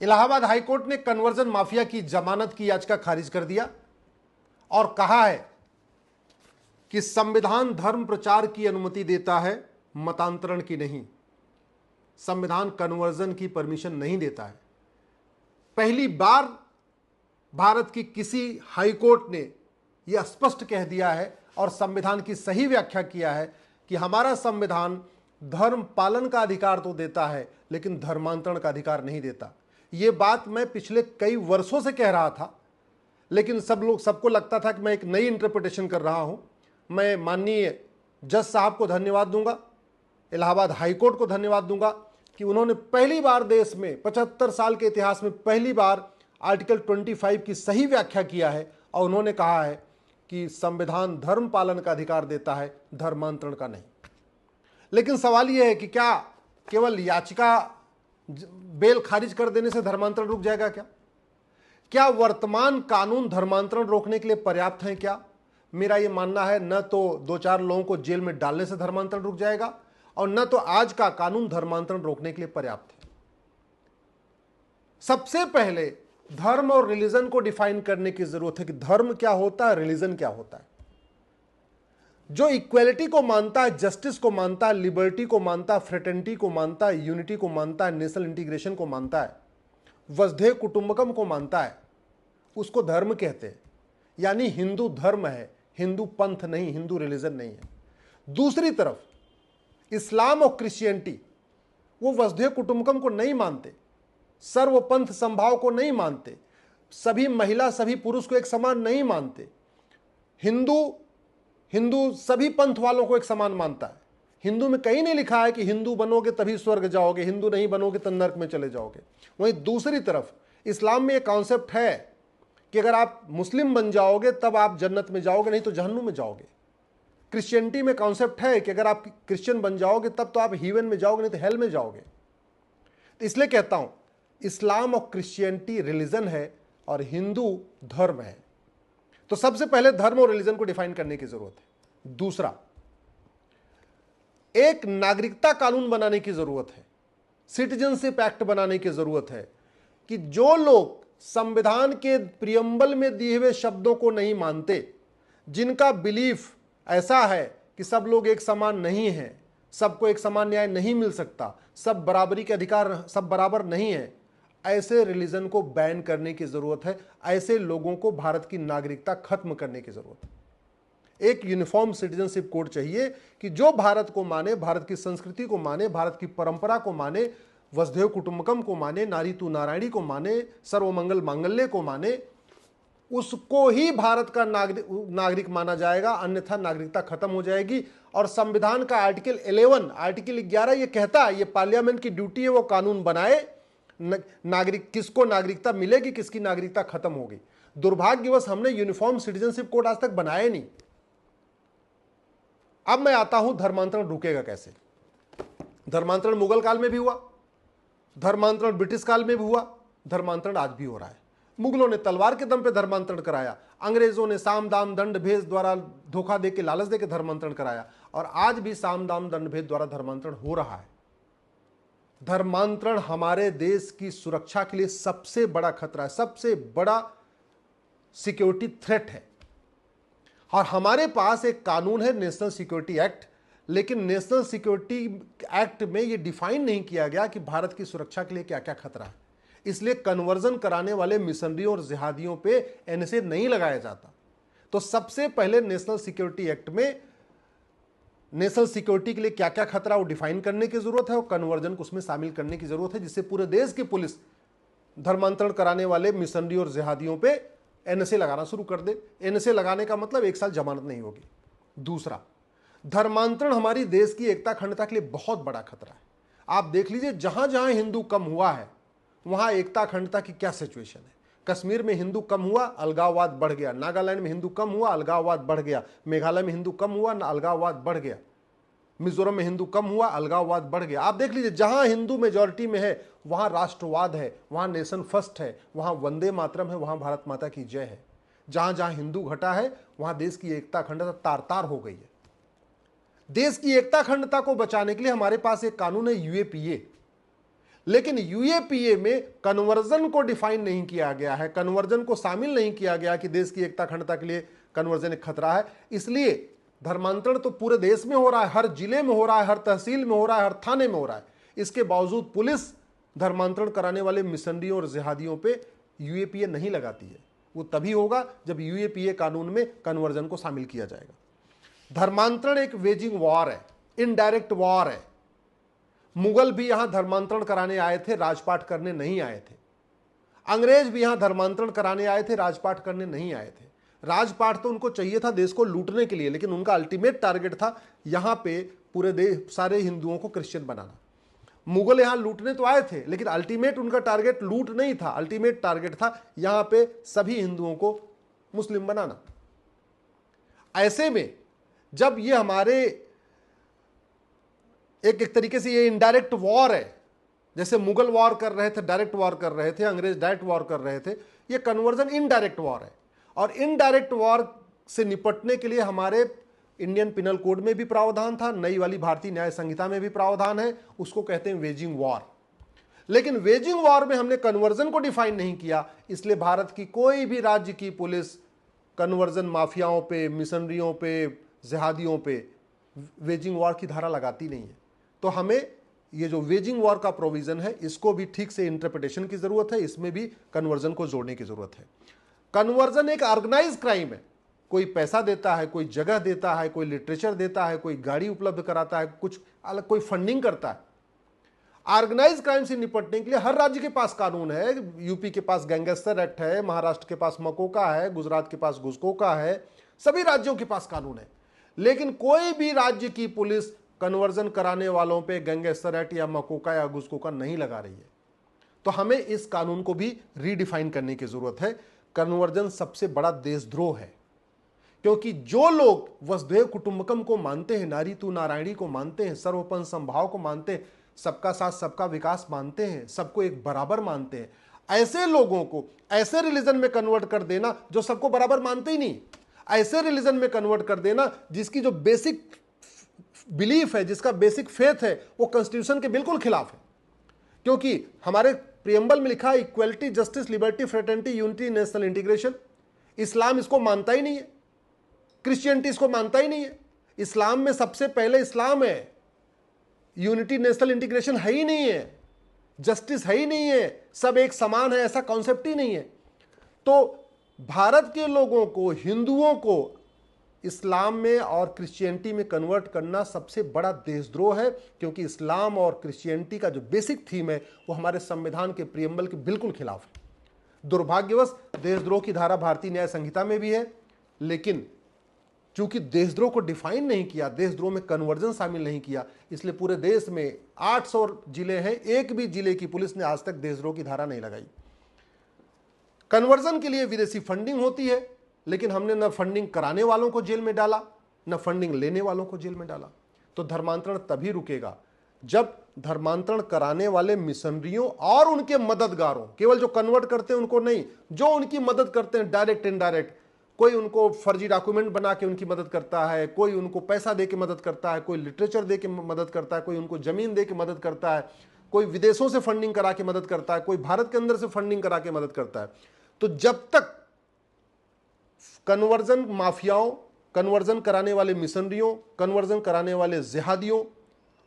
Allahabad high court ने conversion mafia की जमानत की याचिका खारिज कर दिया और कहा है कि संविधान धर्म प्रचार की अनुमति देता है, मतांतरण की नहीं। संविधान कन्वर्जन की परमिशन नहीं देता है। पहली बार भारत की किसी हाईकोर्ट ने यह स्पष्ट कह दिया है और संविधान की सही व्याख्या किया है कि हमारा संविधान धर्म पालन का अधिकार तो देता है लेकिन धर्मांतरण का अधिकार नहीं देता। यह बात मैं पिछले कई वर्षों से कह रहा था, लेकिन सबको लगता था कि मैं एक नई इंटरप्रिटेशन कर रहा हूं। मैं माननीय जज साहब को धन्यवाद दूंगा, इलाहाबाद हाईकोर्ट को धन्यवाद दूंगा कि उन्होंने पहली बार देश में 75 साल के इतिहास में पहली बार आर्टिकल 25 की सही व्याख्या किया है और उन्होंने कहा है कि संविधान धर्म पालन का अधिकार देता है, धर्मांतरण का नहीं। लेकिन सवाल यह है कि क्या केवल याचिका बेल खारिज कर देने से धर्मांतरण रुक जाएगा? क्या वर्तमान कानून धर्मांतरण रोकने के लिए पर्याप्त है? क्या मेरा यह मानना है न तो 2-4 लोगों को जेल में डालने से धर्मांतरण रुक जाएगा और न तो आज का कानून धर्मांतरण रोकने के लिए पर्याप्त है। सबसे पहले धर्म और रिलीजन को डिफाइन करने की जरूरत है कि धर्म क्या होता है, रिलीजन क्या होता है। जो इक्वेलिटी को मानता है, जस्टिस को मानता है, लिबर्टी को मानता है, फ्रेटर्निटी को मानता है, यूनिटी को मानता है, नेशनल इंटीग्रेशन को मानता है, वसुधैव कुटुंबकम को मानता है, उसको धर्म कहते हैं। यानी हिंदू धर्म है, हिंदू पंथ नहीं, हिंदू रिलीजन नहीं है। दूसरी तरफ इस्लाम और क्रिश्चियनिटी वो वसुधैव कुटुंबकम को नहीं मानते, सर्वपंथ संभाव को नहीं मानते, सभी महिला सभी पुरुष को एक समान नहीं मानते। हिंदू सभी पंथ वालों को एक समान मानता है। हिंदू में कहीं नहीं लिखा है कि हिंदू बनोगे तभी स्वर्ग जाओगे, हिंदू नहीं बनोगे तो नरक में चले जाओगे। वहीं दूसरी तरफ इस्लाम में एक कॉन्सेप्ट है कि अगर आप मुस्लिम बन जाओगे तब आप जन्नत में जाओगे, नहीं तो जहन्नुम में जाओगे। क्रिश्चियनिटी में कॉन्सेप्ट है कि अगर आप क्रिश्चियन बन जाओगे तब तो आप हेवन में जाओगे, नहीं तो हेल में जाओगे। तो इसलिए कहता हूं इस्लाम और क्रिश्चियनिटी रिलीजन है और हिंदू धर्म है। तो सबसे पहले धर्म और रिलीजन को डिफाइन करने की जरूरत है। दूसरा, एक नागरिकता कानून बनाने की जरूरत है, सिटीजनशिप एक्ट बनाने की जरूरत है कि जो लोग संविधान के प्रियम्बल में दिए हुए शब्दों को नहीं मानते, जिनका बिलीफ ऐसा है कि सब लोग एक समान नहीं है, सबको एक समान न्याय नहीं मिल सकता, सब बराबरी के अधिकार, सब बराबर नहीं है, ऐसे रिलीजन को बैन करने की जरूरत है। ऐसे लोगों को भारत की नागरिकता खत्म करने की जरूरत है। एक यूनिफॉर्म सिटीजनशिप कोड चाहिए कि जो भारत को माने, भारत की संस्कृति को माने, भारत की परंपरा को माने, वसुधैव कुटुंबकम को माने, नारी तू नारायणी को माने, सर्वमंगल मांगल्य को माने, उसको ही भारत का नागरिक माना जाएगा, अन्यथा नागरिकता खत्म हो जाएगी। और संविधान का आर्टिकल 11 ये कहता है, ये पार्लियामेंट की ड्यूटी है वो कानून बनाए, नागरिक किसको नागरिकता मिलेगी, किसकी नागरिकता खत्म होगी। दुर्भाग्यवश हमने यूनिफॉर्म सिटीजनशिप कोड आज तक बनाया नहीं। अब मैं आता हूं धर्मांतरण रुकेगा कैसे। धर्मांतरण मुगल काल में भी हुआ, धर्मांतरण ब्रिटिश काल में भी हुआ, धर्मांतरण आज भी हो रहा है। मुगलों ने तलवार के दम पे धर्मांतरण कराया, अंग्रेजों ने साम दाम दंड भेद द्वारा धोखा देके, लालच देके धर्मांतरण कराया, और आज भी साम दाम दंड भेद द्वारा धर्मांतरण हो रहा है। धर्मांतरण हमारे देश की सुरक्षा के लिए सबसे बड़ा खतरा है, सबसे बड़ा सिक्योरिटी थ्रेट है। और हमारे पास एक कानून है नेशनल सिक्योरिटी एक्ट, लेकिन नेशनल सिक्योरिटी एक्ट में यह डिफाइन नहीं किया गया कि भारत की सुरक्षा के लिए क्या क्या खतरा है। इसलिए कन्वर्जन कराने वाले मिशनरियों और जिहादियों पे एनएसए नहीं लगाया जाता। तो सबसे पहले नेशनल सिक्योरिटी एक्ट में नेशनल सिक्योरिटी के लिए क्या क्या खतरा वो डिफाइन करने की जरूरत है और कन्वर्जन को उसमें शामिल करने की जरूरत है, जिससे पूरे देश की पुलिस धर्मांतरण कराने वाले मिशनरी और जिहादियों पे एनएसए लगाना शुरू कर दे। एनएसए लगाने का मतलब 1 साल जमानत नहीं होगी। दूसरा, धर्मांतरण हमारी देश की एकता अखंडता के लिए बहुत बड़ा खतरा है। आप देख लीजिए, जहां जहां हिंदू कम हुआ है वहां एकता अखंडता की क्या सिचुएशन है। कश्मीर में हिंदू कम हुआ, अलगाववाद बढ़ गया। नागालैंड में हिंदू कम हुआ, अलगाववाद बढ़ गया। मेघालय में हिंदू कम हुआ, अलगाववाद बढ़ गया। मिजोरम में हिंदू कम हुआ, अलगाववाद बढ़ गया। आप देख लीजिए, जहां हिंदू मेजॉरिटी में है वहां राष्ट्रवाद है, वहां नेशन फर्स्ट है, वहां वंदे मातरम है, वहां भारत माता की जय है। जहां जहां हिंदू घटा है वहां देश की एकता अखंडता तार तार हो गई है। देश की एकता अखंडता को बचाने के लिए हमारे पास एक कानून है यूएपीए, लेकिन यूएपीए में कन्वर्जन को डिफाइन नहीं किया गया है, कन्वर्जन को शामिल नहीं किया गया कि देश की एकता अखंडता के लिए कन्वर्जन एक खतरा है। इसलिए धर्मांतरण तो पूरे देश में हो रहा है, हर जिले में हो रहा है, हर तहसील में हो रहा है, हर थाने में हो रहा है। इसके बावजूद पुलिस धर्मांतरण कराने वाले मिशनरियों और जिहादियों पे यूएपीए नहीं लगाती है। वो तभी होगा जब यूएपीए कानून में कन्वर्जन को शामिल किया जाएगा। धर्मांतरण एक वेजिंग वॉर है, इनडायरेक्ट वॉर है। मुगल भी यहां धर्मांतरण कराने आए थे, राजपाट करने नहीं आए थे। अंग्रेज भी यहां धर्मांतरण कराने आए थे, राजपाट करने नहीं आए थे। राजपाट तो उनको चाहिए था देश को लूटने के लिए, लेकिन उनका अल्टीमेट टारगेट था यहां पे पूरे देश सारे हिंदुओं को क्रिश्चियन बनाना। मुगल यहां लूटने तो आए थे, लेकिन अल्टीमेट उनका टारगेट लूट नहीं था, अल्टीमेट टारगेट था यहां पे सभी हिंदुओं को मुस्लिम बनाना। ऐसे में जब ये हमारे एक तरीके से ये इनडायरेक्ट वॉर है, जैसे मुगल वॉर कर रहे थे, डायरेक्ट वॉर कर रहे थे, अंग्रेज डायरेक्ट वॉर कर रहे थे, ये कन्वर्जन इनडायरेक्ट वॉर है। और इनडायरेक्ट वॉर से निपटने के लिए हमारे इंडियन पिनल कोड में भी प्रावधान था, नई वाली भारतीय न्याय संहिता में भी प्रावधान है, उसको कहते हैं वेजिंग वॉर। लेकिन वेजिंग वॉर में हमने कन्वर्जन को डिफाइन नहीं किया, इसलिए भारत की कोई भी राज्य की पुलिस कन्वर्जन माफियाओं पे, मिशनरियों पे, जिहादियों पे वेजिंग वॉर की धारा लगाती नहीं है। तो हमें ये जो वेजिंग वॉर का प्रोविजन है, इसको भी ठीक से इंटरप्रिटेशन की जरूरत है, इसमें भी कन्वर्जन को जोड़ने की जरूरत है। कन्वर्जन एक ऑर्गेनाइज क्राइम है। कोई पैसा देता है, कोई जगह देता है, कोई लिटरेचर देता है, कोई गाड़ी उपलब्ध कराता है, कुछ अलग कोई फंडिंग करता है। ऑर्गेनाइज क्राइम से निपटने के लिए हर राज्य के पास कानून है। यूपी के पास गैंगस्टर एक्ट है, महाराष्ट्र के पास मकोका है, गुजरात के पास घुसकोका है, सभी राज्यों के पास कानून है। लेकिन कोई भी राज्य की पुलिस कन्वर्जन कराने वालों पे गैंगस्टर एक्ट या मकोका या घुसकोका नहीं लगा रही है। तो हमें इस कानून को भी रीडिफाइन करने की जरूरत है। कन्वर्जन सबसे बड़ा देशद्रोह है, क्योंकि जो लोग वसुधैव कुटुंबकम को मानते हैं, नारी तू नारायणी को मानते हैं, सर्वोपन संभाव को मानते हैं, सबका साथ सबका विकास मानते हैं, सबको एक बराबर मानते हैं, ऐसे लोगों को ऐसे रिलीजन में कन्वर्ट कर देना जो सबको बराबर मानते ही नहीं, ऐसे रिलीजन में कन्वर्ट कर देना जिसकी जो बेसिक बिलीफ है, जिसका बेसिक फेथ है, वो कॉन्स्टिट्यूशन के बिल्कुल खिलाफ है। क्योंकि हमारे प्रियम्बल में लिखा है equality, justice, liberty, fraternity, unity, national integration. इस्लाम इसको मानता ही नहीं है, क्रिश्चियनिटी इसको मानता ही नहीं है। इस्लाम में सबसे पहले इस्लाम है, यूनिटी नेशनल इंटीग्रेशन है ही नहीं है, जस्टिस है ही नहीं है, सब एक समान है, ऐसा कॉन्सेप्ट ही नहीं है। तो भारत के लोगों को, हिंदुओं को इस्लाम में और क्रिश्चियनिटी में कन्वर्ट करना सबसे बड़ा देशद्रोह है, क्योंकि इस्लाम और क्रिश्चियनिटी का जो बेसिक थीम है वो हमारे संविधान के प्रियम्बल के बिल्कुल खिलाफ है। दुर्भाग्यवश देशद्रोह की धारा भारतीय न्याय संहिता में भी है, लेकिन चूंकि देशद्रोह को डिफाइन नहीं किया, देशद्रोह में कन्वर्जन शामिल नहीं किया, इसलिए पूरे देश में 800 जिले हैं, एक भी जिले की पुलिस ने आज तक देशद्रोह की धारा नहीं लगाई। कन्वर्जन के लिए विदेशी फंडिंग होती है, लेकिन हमने न फंडिंग कराने वालों को जेल में डाला, न फंडिंग लेने वालों को जेल में डाला। तो धर्मांतरण तभी रुकेगा जब धर्मांतरण कराने वाले मिशनरियों और उनके मददगारों, केवल जो कन्वर्ट करते हैं उनको नहीं, जो उनकी मदद करते हैं डायरेक्ट इनडायरेक्ट, कोई उनको फर्जी डॉक्यूमेंट बना के उनकी मदद करता है, कोई उनको पैसा दे के मदद करता है, कोई लिटरेचर दे के मदद करता है, कोई उनको जमीन दे के मदद करता है, कोई विदेशों से फंडिंग करा के मदद करता है, कोई भारत के अंदर से फंडिंग करा के मदद करता है। तो जब तक कन्वर्जन माफियाओं, कन्वर्जन कराने वाले मिशनरियों, कन्वर्जन कराने वाले जिहादियों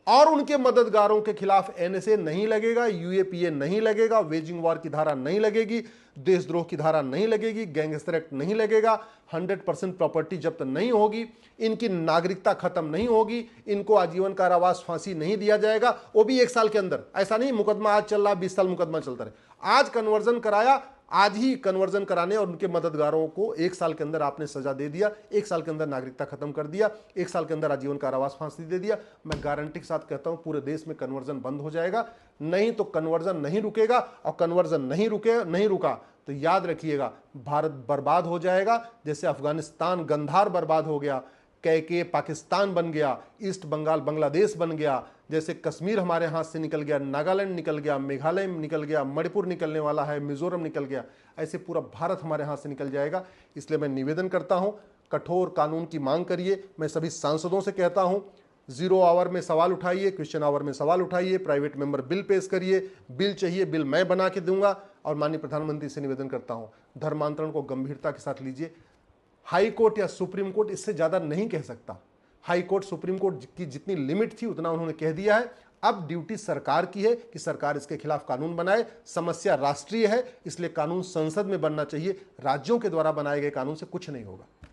और उनके मददगारों के खिलाफ एनएसए नहीं लगेगा, यूएपीए नहीं लगेगा, वेजिंग वॉर की धारा नहीं लगेगी, देशद्रोह की धारा नहीं लगेगी, गैंगस्टर एक्ट नहीं लगेगा, 100% प्रॉपर्टी जब्त नहीं होगी, इनकी नागरिकता खत्म नहीं होगी, इनको आजीवन कारावास, फांसी नहीं दिया जाएगा, वो भी 1 साल के अंदर। ऐसा नहीं मुकदमा आज चल रहा 20 साल मुकदमा चलता रहे। आज कन्वर्जन कराया, आज ही कन्वर्जन कराने और उनके मददगारों को 1 साल के अंदर आपने सजा दे दिया, 1 साल के अंदर नागरिकता खत्म कर दिया, 1 साल के अंदर आजीवन कारावास, फांसी दे दिया। मैं गारंटी के साथ कहता हूं पूरे देश में कन्वर्जन बंद हो जाएगा। नहीं तो कन्वर्जन नहीं रुकेगा, और कन्वर्जन नहीं रुका तो याद रखिएगा भारत बर्बाद हो जाएगा। जैसे अफगानिस्तान गंधार बर्बाद हो गया, के पाकिस्तान बन गया, ईस्ट बंगाल बांग्लादेश बन गया, जैसे कश्मीर हमारे हाथ से निकल गया, नागालैंड निकल गया, मेघालय निकल गया, मणिपुर निकलने वाला है, मिजोरम निकल गया, ऐसे पूरा भारत हमारे हाथ से निकल जाएगा। इसलिए मैं निवेदन करता हूं, कठोर कानून की मांग करिए। मैं सभी सांसदों से कहता हूं, जीरो आवर में सवाल उठाइए, क्वेश्चन आवर में सवाल उठाइए, प्राइवेट मेंबर बिल पेश करिए, बिल चाहिए बिल मैं बना के दूंगा। और माननीय प्रधानमंत्री से निवेदन करता हूं, धर्मांतरण को गंभीरता के साथ लीजिए। हाई कोर्ट या सुप्रीम कोर्ट इससे ज्यादा नहीं कह सकता। हाई कोर्ट सुप्रीम कोर्ट की जितनी लिमिट थी उतना उन्होंने कह दिया है। अब ड्यूटी सरकार की है कि सरकार इसके खिलाफ कानून बनाए। समस्या राष्ट्रीय है, इसलिए कानून संसद में बनना चाहिए। राज्यों के द्वारा बनाए गए कानून से कुछ नहीं होगा।